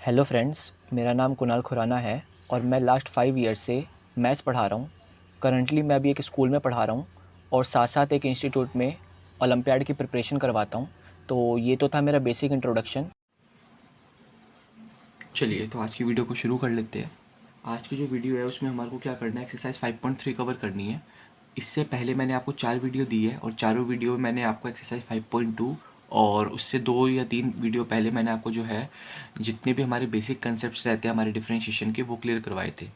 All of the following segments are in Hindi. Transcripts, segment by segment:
हेलो फ्रेंड्स, मेरा नाम कुणाल खुराना है और मैं लास्ट 5 ईयर से मैथ्स पढ़ा रहा हूँ। करंटली मैं अभी एक स्कूल में पढ़ा रहा हूँ और साथ-साथ एक इंस्टीट्यूट में ओलंपियाड की प्रिपरेशन करवाता हूँ। तो ये तो था मेरा बेसिक इंट्रोडक्शन। चलिए तो आज की वीडियो को शुरू कर लेते हैं। आज की जो वीडियो है उसमें हमारे को क्या करना है, एक्सरसाइज 5.3 कवर करनी है। इससे पहले मैंने आपको 4 वीडियो दी है और चारों वीडियो में मैंने आपको एक्सरसाइज 5.2 और उससे 2 या 3 वीडियो पहले मैंने आपको जो है जितने भी हमारे बेसिक कंसेप्ट्स रहते हैं हमारे डिफरेंशिएशन के वो क्लियर करवाए थे।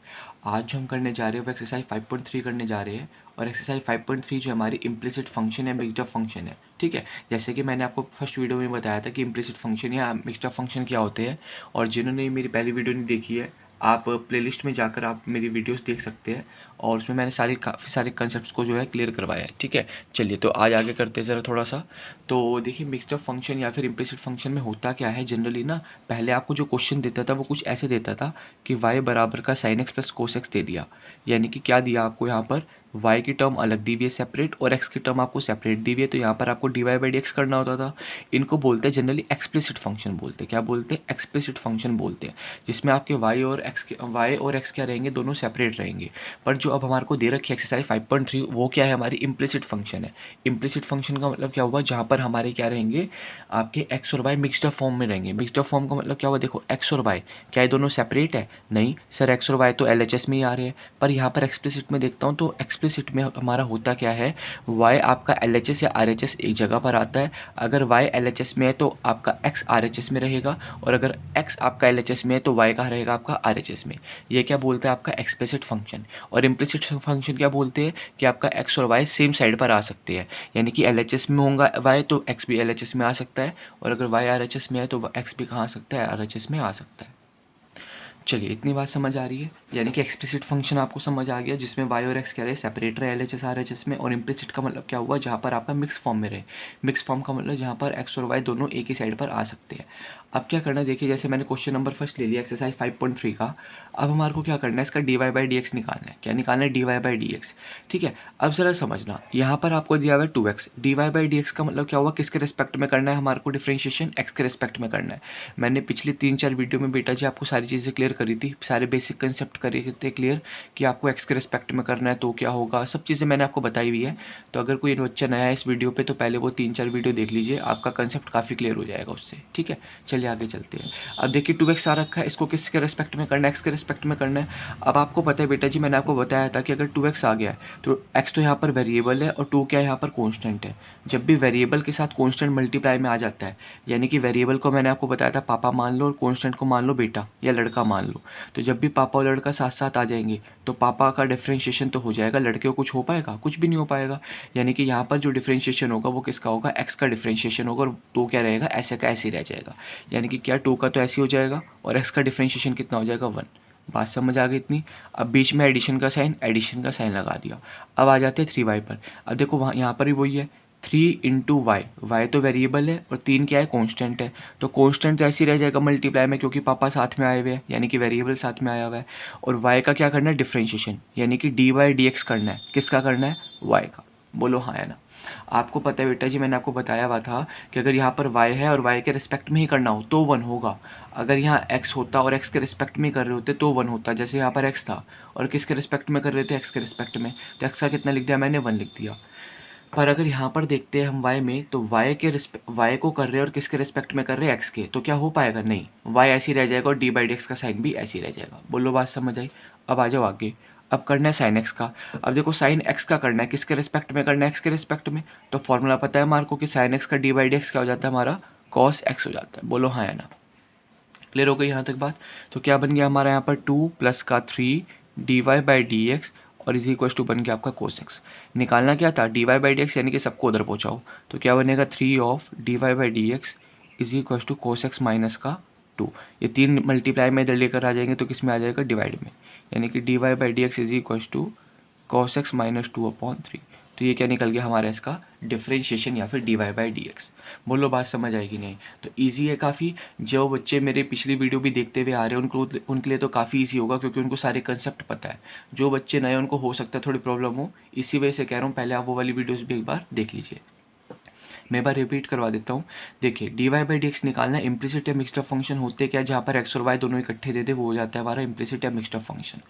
आज जो हम करने जा रहे हैं वो एक्सरसाइज 5.3 करने जा रहे हैं और एक्सरसाइज 5.3 जो हमारी इम्प्लिसिट फंक्शन है, मिक्स्ड अप फंक्शन है। ठीक है, जैसे कि मैंने आपको फर्स्ट वीडियो में बताया था कि इम्प्लिसिट फंक्शन या मिक्स्ड अप फंक्शन क्या होते हैं, और जिन्होंने मेरी पहली वीडियो नहीं देखी है आप प्लेलिस्ट में जाकर आप मेरी वीडियोस देख सकते हैं और उसमें मैंने काफ़ी सारे कंसेप्ट्स को जो है क्लियर करवाया है। ठीक है, चलिए तो आज आगे करते हैं ज़रा थोड़ा सा। तो देखिए, मिक्स्ड अप फंक्शन या फिर इम्प्लिसिट फंक्शन में होता क्या है जनरली ना, पहले आपको जो क्वेश्चन देता था वो कुछ ऐसे देता था कि y बराबर का sine x plus cos x दे दिया। यानी कि क्या दिया आपको यहाँ पर, y की टर्म अलग दी हुई है सेपरेट और x की टर्म आपको सेपरेट दी हुई है, तो यहाँ पर आपको D Y by D X करना होता था। इनको बोलते हैं जनरली एक्सप्लिसिट फंक्शन बोलते हैं। क्या बोलते हैं? एक्सप्लिसिट फंक्शन बोलते हैं, जिसमें आपके y और x क्या रहेंगे, दोनों सेपरेट रहेंगे। पर जो अब हमारे को दे रखी है एक्सरसाइज 5.3 वो क्या है, हमारी इम्प्लिसिट फंक्शन है। इम्प्लिसिट फंक्शन का मतलब क्या हुआ, जहाँ पर हमारे क्या रहेंगे, आपके x और y मिक्स्ड अप फॉर्म में रहेंगे। मिक्स्ड अप फॉर्म का मतलब क्या हुआ, देखो x और y क्या ये दोनों सेपरेट है? नहीं सर, x और y तो LHS में ही आ रहे हैं। पर यहाँ पर एक्सप्लिसिट में देखता हूँ तो एक्सप्लिसिट में हमारा होता क्या है, y आपका LHS या RHS एक जगह पर आता है। अगर y LHS में है तो आपका x RHS में रहेगा, और अगर x आपका LHS में है तो y कहाँ रहेगा, आपका RHS में। ये क्या बोलते हैं, आपका एक्सप्लिसिट फंक्शन। और इम्प्लिसिट फंक्शन क्या बोलते हैं कि आपका x और y सेम साइड पर आ सकते हैं। यानी कि LHS में होगा y तो x भी LHS में आ सकता है, और अगर y RHS में है तो x भी कहाँ आ सकता है, RHS में आ सकता है। चलिए इतनी बात समझ आ रही है, यानी कि एक्सप्लिसिट फंक्शन आपको समझ आ गया जिसमें y और x क्या रहे, सेपरेट रहे LHS RHS में। और इम्प्लिसिट का मतलब क्या हुआ, जहाँ पर आपका मिक्स फॉर्म में रहे। मिक्स फॉर्म का मतलब जहाँ पर x और y दोनों एक ही साइड पर आ सकते हैं। अब क्या करना है, देखिए जैसे मैंने क्वेश्चन नंबर फर्स्ट ले लिया एक्सरसाइज 5.3 का। अब हमारे को क्या करना है, इसका D Y by D X निकालना है। क्या निकालना है, D Y by D X. ठीक है, अब ज़रा समझना, यहाँ पर आपको दिया हुआ है 2x। D Y by D X का मतलब क्या हुआ, किसके रिस्पेक्ट में करना है हमारे को, डिफरेंशिएशन x के रिस्पेक्ट में करना है। मैंने पिछली 3-4 वीडियो में बेटा जी आपको सारी चीज़ें क्लियर करी थी, सारे बेसिक कंसेप्ट करे थे क्लियर कि आपको x के रिस्पेक्ट में करना है तो क्या होगा, सब चीज़ें मैंने आपको बताई हुई है। तो अगर कोई बच्चा नया है इस वीडियो पे तो पहले वो 3-4 वीडियो देख लीजिए, आपका कंसेप्ट काफ़ी क्लियर हो जाएगा उससे। ठीक है, चलिए आगे चलते हैं। अब देखिए 2x आ रखा है, इसको किसके रिस्पेक्ट में करना है, x के रिस्पेक्ट में करना है। अब आपको पता है बेटा जी, मैंने आपको बताया था कि अगर 2x आ गया है तो x तो यहाँ पर वेरिएबल है और 2 क्या है, यहाँ पर कॉन्स्टेंट है। जब भी वेरिएबल के साथ कॉन्स्टेंट मल्टीप्लाई में आ जाता है, यानी कि वेरिएबल को मैंने आपको बताया था पापा मान लो और कॉन्स्टेंट को मान लो बेटा या लड़का मान लो, तो जब भी पापा और लड़का साथ साथ आ जाएंगे तो पापा का डिफरेंशिएशन तो हो जाएगा, लड़के को कुछ हो पाएगा, कुछ भी नहीं हो पाएगा। यानी कि यहाँ पर जो डिफरेंशिएशन होगा वो किसका होगा, एक्स का डिफरेंशिएशन होगा, और 2 क्या रहेगा, ऐसे का ऐसे ही रह जाएगा। यानी कि क्या 2 का तो ऐसे हो जाएगा और एक्स का डिफरेंशिएशन कितना हो जाएगा, 1। बात समझ आ गई इतनी। अब बीच में एडिशन का साइन लगा दिया। अब आ जाते हैं 3y पर। अब देखो वहाँ यहाँ पर भी वही है, 3 इंटू वाई। वाई तो वेरिएबल है और 3 क्या है, कॉन्स्टेंट है। तो कॉन्स्टेंट तो ऐसे ही रह जाएगा मल्टीप्लाई में, क्योंकि पापा साथ में आए हुए हैं, यानी कि वेरिएबल साथ में आया हुआ है। और वाई का क्या करना है, डिफरेंशिएशन, यानी कि डी वाई डी एक्स करना है। किसका करना है, वाई का। बोलो हाँ या ना। आपको पता है बेटा जी, मैंने आपको बताया हुआ था कि अगर यहाँ पर y है और y के रिस्पेक्ट में ही करना हो तो 1 होगा। अगर यहाँ x होता और x के रिस्पेक्ट में कर रहे होते तो 1 होता। जैसे यहाँ पर x था और किसके रिस्पेक्ट में कर रहे थे, x के रिस्पेक्ट में, तो x का कितना लिख दिया मैंने, 1 लिख दिया। पर अगर यहाँ पर देखते हैं हम y में, तो y को कर रहे हैं और किसके रिस्पेक्ट में कर रहे हैं, x के, तो क्या हो पाएगा, नहीं, y ऐसी रह जाएगा और डी बाई डी एक्स का साइन भी ऐसी रह जाएगा। बोलो बात समझ आई। अब आ जाओ आगे। अब करना है साइन एक्स का। अब देखो साइन एक्स का करना है, किसके रिस्पेक्ट में करना है, एक्स के रिस्पेक्ट में। तो फॉर्मूला पता है हमारे को कि साइन एक्स का डी बाई डी एक्स क्या हो जाता है, हमारा कॉस एक्स हो जाता है। बोलो हाँ या ना। क्लियर हो गई यहाँ तक बात। तो क्या बन गया हमारा यहाँ पर 2 प्लस का 3 D Y by D x और इज इक्वल टू बन गया आपका कोस एक्स। निकालना क्या था, D Y by D X, यानी कि सबको उधर पहुँचाओ। तो क्या बनेगा, 3 of D Y by D X is equal to cos X minus का 2। ये 3 मल्टीप्लाई में इधर लेकर आ जाएंगे तो किस में आ जाएगा, डिवाइड में। यानी कि D Y by D X is equal to cos X minus 2/3। तो ये क्या निकल गया हमारा, इसका डिफरेंशिएशन या फिर D Y by D X. बोलो बात समझ आएगी नहीं। तो ईजी है काफ़ी। जो बच्चे मेरे पिछली वीडियो भी देखते हुए आ रहे हैं उनके लिए तो काफ़ी ईजी होगा, क्योंकि उनको सारे कंसेप्ट पता है। जो बच्चे नए उनको हो सकता है थोड़ी प्रॉब्लम हो, इसी वजह से कह रहा हूँ पहले आप वो वाली वीडियोज़ भी एक बार देख लीजिए। मैं बार रिपीट करवा देता हूँ। देखिए D Y by D X निकालना है, इम्प्लिसिट या मिक्स्ड फंक्शन होते क्या, जहाँ पर एक्स और वाई दोनों इकट्ठे दे दे वो हो जाता है हमारा इम्प्लिसिट या मिक्स्ड फंक्शन।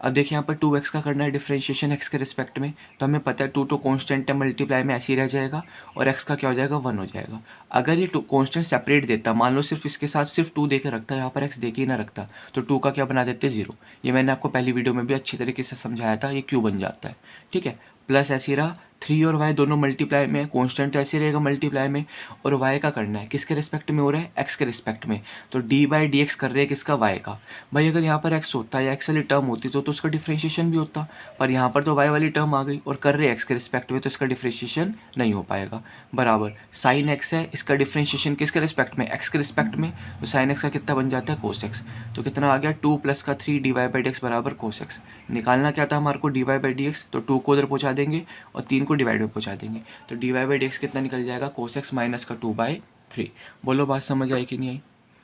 अब देखिए यहाँ पर 2x का करना है डिफरेंशिएशन एक्स के रिस्पेक्ट में, तो हमें पता है 2 तो कॉन्स्टेंट है, मल्टीप्लाई में ऐसे ही रह जाएगा और एक्स का क्या हो जाएगा 1 हो जाएगा। अगर ये कॉन्स्टेंट सेपरेट देता, मान लो सिर्फ इसके साथ सिर्फ 2 दे के रखता, यहाँ पर एक्स दे के ही ना रखता, तो 2 का क्या बना देते 0। ये मैंने आपको पहली वीडियो में भी अच्छी तरीके से समझाया था, ये क्यों बन जाता है, ठीक है। प्लस ऐसे रहा 3 और y दोनों मल्टीप्लाई में, कॉन्स्टेंट ऐसे रहेगा मल्टीप्लाई में, और y का करना है किसके रिस्पेक्ट में हो रहा है, x के रिस्पेक्ट में, तो d बाई डी एक्स कर रहे हैं किसका, y का। भाई अगर यहाँ पर x होता या x वाली टर्म होती तो उसका डिफ्रेंशिएशन भी होता, पर यहाँ पर तो y वाली टर्म आ गई और कर रहे हैं x के रिस्पेक्ट में, तो इसका डिफ्रेंशिएशन नहीं हो पाएगा। बराबर साइन x है, इसका डिफ्रेंशिएशन किसके रिस्पेक्ट में, x के रिस्पेक्ट में, तो साइन x का कितना बन जाता है कोस x, तो कितना आ गया 2 प्लस का 3 D Y by D X बराबर कोस x। निकालना क्या था हमारे को D Y by D X, तो 2 को उधर पहुँचा देंगे और 3 को डिवाइड में पहुँचा देंगे, तो D Y by D X कितना निकल जाएगा कोस एक्स माइनस का 2/3। बोलो बात समझ आई कि नहीं आई,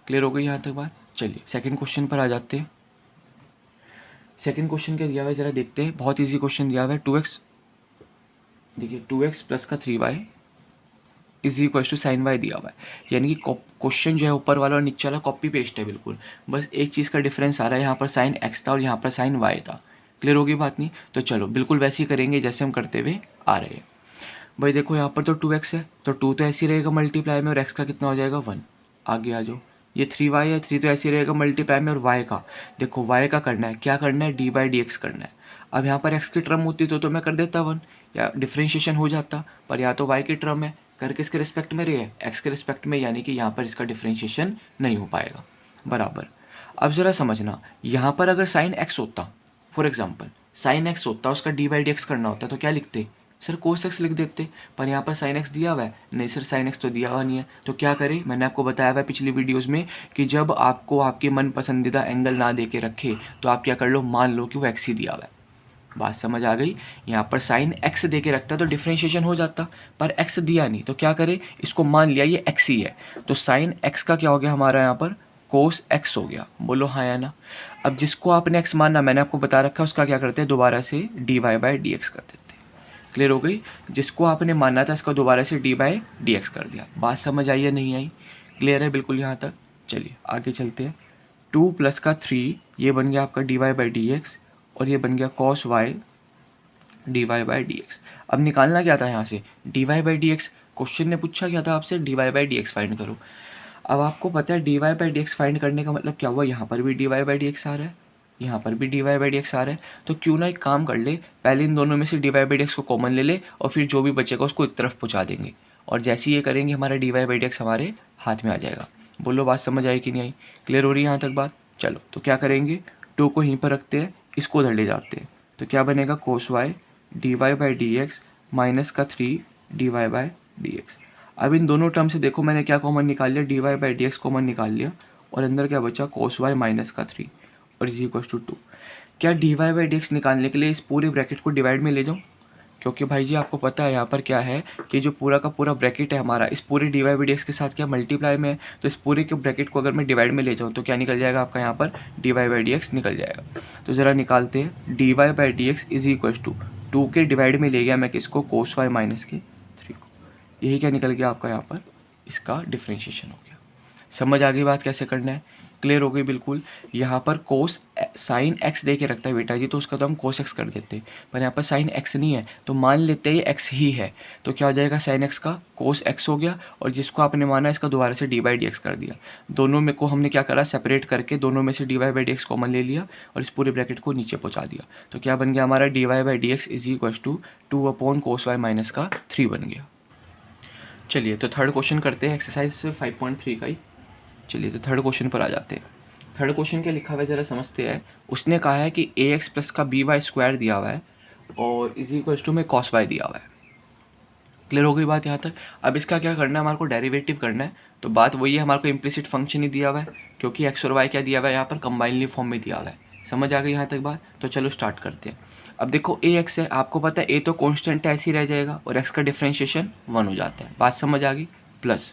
क्लियर हो गई यहाँ तक बात। चलिए सेकंड क्वेश्चन पर आ जाते हैं। सेकंड क्वेश्चन क्या दिया हुआ है ज़रा देखते हैं, बहुत ईजी क्वेश्चन दिया हुआ है। 2x, देखिए 2x प्लस का 3y is equal to sine Y दिया हुआ है, यानी कि क्वेश्चन जो है ऊपर वाला और नीचे वाला कॉपी पेस्ट है बिल्कुल, बस एक चीज़ का डिफरेंस आ रहा है, यहाँ पर साइन x था और यहाँ पर साइन y था। क्लियर होगी बात नहीं, तो चलो बिल्कुल वैसे ही करेंगे जैसे हम करते हुए आ रहे हैं। भाई देखो यहाँ पर तो 2x है, तो 2 तो ऐसे ही रहेगा मल्टीप्लाई में और x का कितना हो जाएगा 1। आगे आ जाओ, ये 3y है, 3 तो ऐसे ही रहेगा मल्टीप्लाई में और y का, देखो y का करना है, क्या करना है डी बाई डी एक्स करना है। अब यहाँ पर x की टर्म होती तो मैं कर देता 1 या डिफ्रेंशिएशन हो जाता, पर यहाँ तो y की टर्म है, कर किसके रिस्पेक्ट में रही है, x के रिस्पेक्ट में, यानी कि यहाँ पर इसका डिफ्रेंशिएशन नहीं हो पाएगा। बराबर अब ज़रा समझना, यहाँ पर अगर साइन x होता, फॉर एग्जाम्पल साइन x होता, उसका डी बाई डी एक्स करना होता, तो क्या लिखते सर कोस एक्स लिख देते, पर यहाँ पर साइन एक्स दिया हुआ है, नहीं सर साइन एक्स तो दिया हुआ नहीं है, तो क्या करें, मैंने आपको बताया हुआ है पिछली वीडियोस में कि जब आपको आपके मन पसंदीदा एंगल ना दे के रखे तो आप क्या कर लो, मान लो कि वो एक्स ही दिया हुआ है। बात समझ आ गई, यहाँ पर साइन एक्स दे के रखता तो डिफ्रेंशिएशन हो जाता, पर एक्स दिया नहीं, तो क्या करें, इसको मान लिया ये एक्स ही है, तो साइन एक्स का क्या हो गया हमारा यहाँ पर कोस एक्स हो गया। बोलो हाँ या ना। अब जिसको आपने एक्स मानना, मैंने आपको बता रखा है, उसका क्या करते हैं दोबारा से D Y by D X कर देते हैं। क्लियर हो गई, जिसको आपने मानना था इसका दोबारा से डी बाई डी एक्स कर दिया। बात समझ आई या नहीं आई, क्लियर है बिल्कुल यहाँ तक। चलिए आगे चलते हैं। 2 प्लस का 3 ये बन गया आपका d Y by D x और ये बन गया cos y d Y by D x. अब निकालना क्या था यहाँ से, D Y by D x, question ने पूछा क्या था आपसे, d Y by D x find करो। अब आपको पता है D Y by D x find करने का मतलब क्या हुआ, यहाँ पर भी d Y by D x आ रहा है, यहाँ पर भी d Y by D x आ रहा है, तो क्यों ना एक काम कर ले, पहले इन दोनों में से D Y by D X को कॉमन ले ले और फिर जो भी बचेगा उसको एक तरफ पहुँचा देंगे, और जैसे ही ये करेंगे हमारा D Y by D X हमारे हाथ में आ जाएगा। बोलो बात समझ आई कि नहीं आई, क्लियर हो रही है यहाँ तक बात। चलो तो क्या करेंगे, 2 को यहीं पर रखते हैं, इसको उधर ले जाते हैं, तो क्या बनेगा cos y d Y by D x minus का 3 D Y by D x. अब इन दोनों टर्म से देखो मैंने क्या कॉमन निकाल लिया, D Y by D X common निकाल लिया, और अंदर क्या बचा कोस वाई माइनस का 3 और इज इक्वल टू 2। क्या D Y by D X निकालने के लिए इस पूरे ब्रैकेट को डिवाइड में ले जाऊँ, क्योंकि भाई जी आपको पता है यहाँ पर क्या है कि जो पूरा का पूरा ब्रैकेट है हमारा इस पूरे D Y by D X के साथ क्या मल्टीप्लाई में है, तो इस पूरे के ब्रैकेट को अगर मैं डिवाइड में ले जाऊँ तो क्या निकल जाएगा आपका यहाँ पर D Y by D X निकल जाएगा। तो ज़रा निकालते हैं, D Y by D X is equal to 2 के डिवाइड में ले गया मैं किसको, कोस वाई माइनस के 3 को, यही क्या निकल गया आपका यहाँ पर इसका डिफ्रेंशिएशन हो गया। समझ आ गई बात कैसे करना है, क्लियर हो गई बिल्कुल। यहाँ पर कोस साइन एक्स दे के रखता है बेटा जी, तो उसका तो हम कोस एक्स कर देते हैं, पर यहाँ पर साइन एक्स नहीं है तो मान लेते हैं ये एक्स ही है, तो क्या हो जाएगा साइन एक्स का कोस एक्स हो गया, और जिसको आपने माना इसका दोबारा से डी बाई डी एक्स कर दिया। दोनों में को हमने क्या करा, सेपरेट करके दोनों में से D Y by D X common ले लिया और इस पूरे ब्रैकेट को नीचे पहुँचा दिया, तो क्या बन गया हमारा D Y by D X is equal to 2 upon cos Y minus का 3 बन गया। चलिए तो थर्ड क्वेश्चन करते हैं एक्सरसाइज 5.3 का ही। चलिए तो थर्ड क्वेश्चन पर आ जाते हैं। थर्ड क्वेश्चन क्या लिखा हुआ है ज़रा समझते हैं। उसने कहा है कि ए एक्स प्लस का बी वाई स्क्वायर दिया हुआ है और इज इक्वल टू में कॉस वाई दिया हुआ है। क्लियर हो गई बात यहाँ तक। अब इसका क्या करना है, हमारे को डेरिवेटिव करना है, तो बात वही है, हमारे को इम्प्लिसिट फंक्शन ही दिया हुआ है क्योंकि एक्स और वाई क्या दिया हुआ है यहाँ पर कंबाइनली फॉर्म में दिया हुआ है। समझ आ गई यहाँ तक बात। तो चलो स्टार्ट करते हैं। अब देखो ए एक्स है, आपको पता है ए तो कॉन्स्टेंट ऐसे ही रह जाएगा और एक्स का डिफ्रेंशिएशन 1 हो जाता है, बात समझ आ गई। प्लस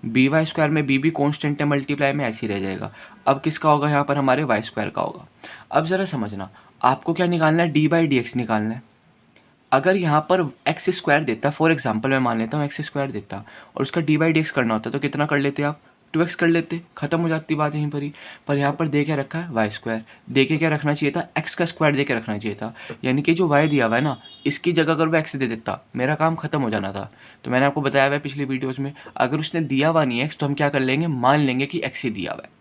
बी वाई स्क्वायर में बी भी कॉन्स्टेंट है, मल्टीप्लाई में ऐसे ही रह जाएगा। अब किसका होगा यहाँ पर, हमारे वाई स्क्वायर का होगा। अब ज़रा समझना, आपको क्या निकालना है, डी बाई डी एक्स निकालना है। अगर यहाँ पर एक्स स्क्वायर देता, फॉर एग्जांपल मैं मान लेता हूँ एक्स स्क्वायर देता और उसका डी बाई डी एक्स करना होता तो कितना कर लेते आप, 2x कर लेते, खत्म हो जाती बात यहीं पर ही। पर यहाँ पर दे क्या रखा है, वाई स्क्वायर। दे के क्या रखना चाहिए था, एक्स का स्क्वायर दे के रखना चाहिए था। यानी कि जो वाई दिया हुआ है ना, इसकी जगह अगर वो एक्स दे देता, मेरा काम खत्म हो जाना था। तो मैंने आपको बताया हुआ है पिछली वीडियोज़ में, अगर उसने दिया हुआ नहीं है एक्स तो हम क्या कर लेंगे, मान लेंगे कि एक्स ही दिया हुआ है।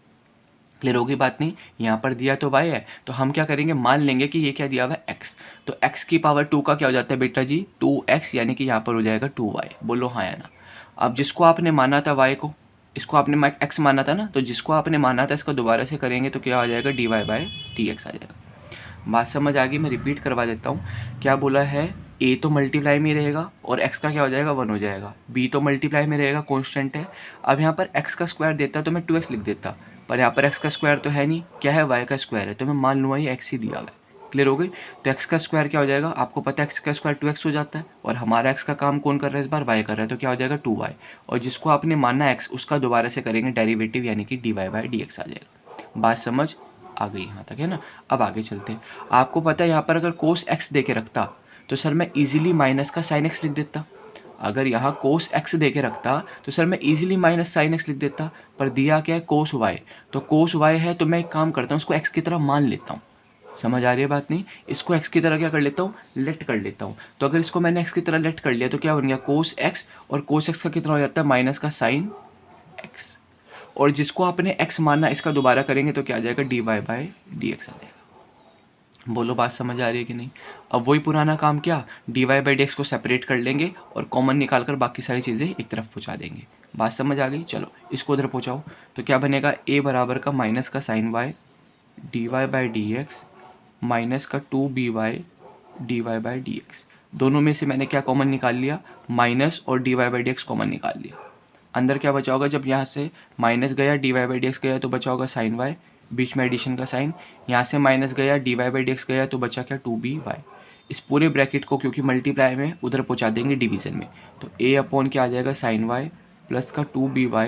क्लियर होगी बात नहीं, यहाँ पर दिया तो y है तो हम क्या करेंगे, मान लेंगे कि ये क्या दिया हुआ है x। तो x की पावर 2 का क्या हो जाता है बेटा जी, 2x, यानी कि यहाँ पर हो जाएगा 2y। बोलो हाँ या ना। अब जिसको आपने माना था y को, इसको आपने x माना था ना, तो जिसको आपने माना था इसको दोबारा से करेंगे तो क्या आ जाएगा, dy बाई dx आ जाएगा। बात समझ आ गई, मैं रिपीट करवा देता हूँ। क्या बोला है, a तो मल्टीप्लाई में रहेगा और x का क्या हो जाएगा, 1 हो जाएगा। b तो मल्टीप्लाई में रहेगा, कांस्टेंट है। अब यहाँ पर x का स्क्वायर देता तो मैं 2x लिख देता, पर यहाँ पर x का स्क्वायर तो है नहीं, क्या है, y का स्क्वायर है, तो मैं मान लूँगा ये x ही दिया हुआ है। क्लियर हो गई। तो x का स्क्वायर क्या हो जाएगा, आपको पता है x का स्क्वायर 2x हो जाता है, और हमारा x का काम कौन कर रहा है इस बार, y कर रहा है, तो क्या हो जाएगा 2y। और जिसको आपने माना x उसका दोबारा से करेंगे डेरिवेटिव, यानी कि dy बाई dx आ जाएगा। बात समझ आ गई यहाँ तक है ना। अब आगे चलते हैं। आपको पता है यहाँ पर अगर कोस x दे के रखता तो सर मैं इजीली माइनस का साइन x लिख देता। अगर यहाँ कोस x दे के रखता तो सर मैं इजीली माइनस साइन x लिख देता, पर दिया क्या है, कोस y। तो कोस y है तो मैं एक काम करता हूँ, इसको x की तरह मान लेता हूँ। समझ आ रही है बात नहीं, इसको x की तरह क्या कर लेता हूँ, लेट कर लेता हूँ। तो अगर इसको मैंने x की तरह लेट कर लिया तो क्या बन गया, कोस x, और कोस x का कितना हो जाता है, माइनस का साइन x। और जिसको आपने x माना इसका दोबारा करेंगे तो क्या आ जाएगा, dy बाई dx आ जाएगा। बोलो बात समझ आ रही है कि नहीं। अब वही पुराना काम, क्या, dy बाई dx को सेपरेट कर लेंगे और कॉमन निकाल कर बाकी सारी चीज़ें एक तरफ पहुँचा देंगे। बात समझ आ गई, चलो इसको उधर पहुँचाओ। तो क्या बनेगा, a बराबर का माइनस का sine y dy by dx minus का 2by dy बाई dx। दोनों में से मैंने क्या कॉमन निकाल लिया, माइनस, और dy बाई dx कॉमन निकाल लिया। अंदर क्या बचा होगा, जब यहाँ से माइनस गया dy बाई dx गया तो बचा होगा साइन y, बीच में एडिशन का साइन। यहाँ से माइनस गया dy बाई dx गया तो बचा क्या, 2by। इस पूरे ब्रैकेट को क्योंकि मल्टीप्लाई में उधर पहुँचा देंगे डिवीज़न में, तो a अपॉन क्या आ जाएगा, साइन y प्लस का 2by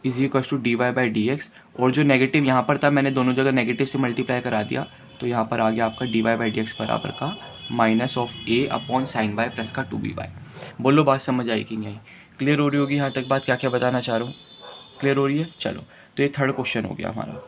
is equals to dy by dx। और जो नेगेटिव यहाँ पर था मैंने दोनों जगह नेगेटिव से मल्टीप्लाई करा दिया, तो यहाँ पर आ गया आपका dy बाई dx बराबर का minus of a upon sine y plus का 2by। बोलो बात समझ आई कि नहीं। क्लियर हो रही होगी यहाँ तक बात, क्या क्या बताना चाह रहा हूँ, क्लियर हो रही है। चलो तो ये थर्ड क्वेश्चन हो गया हमारा।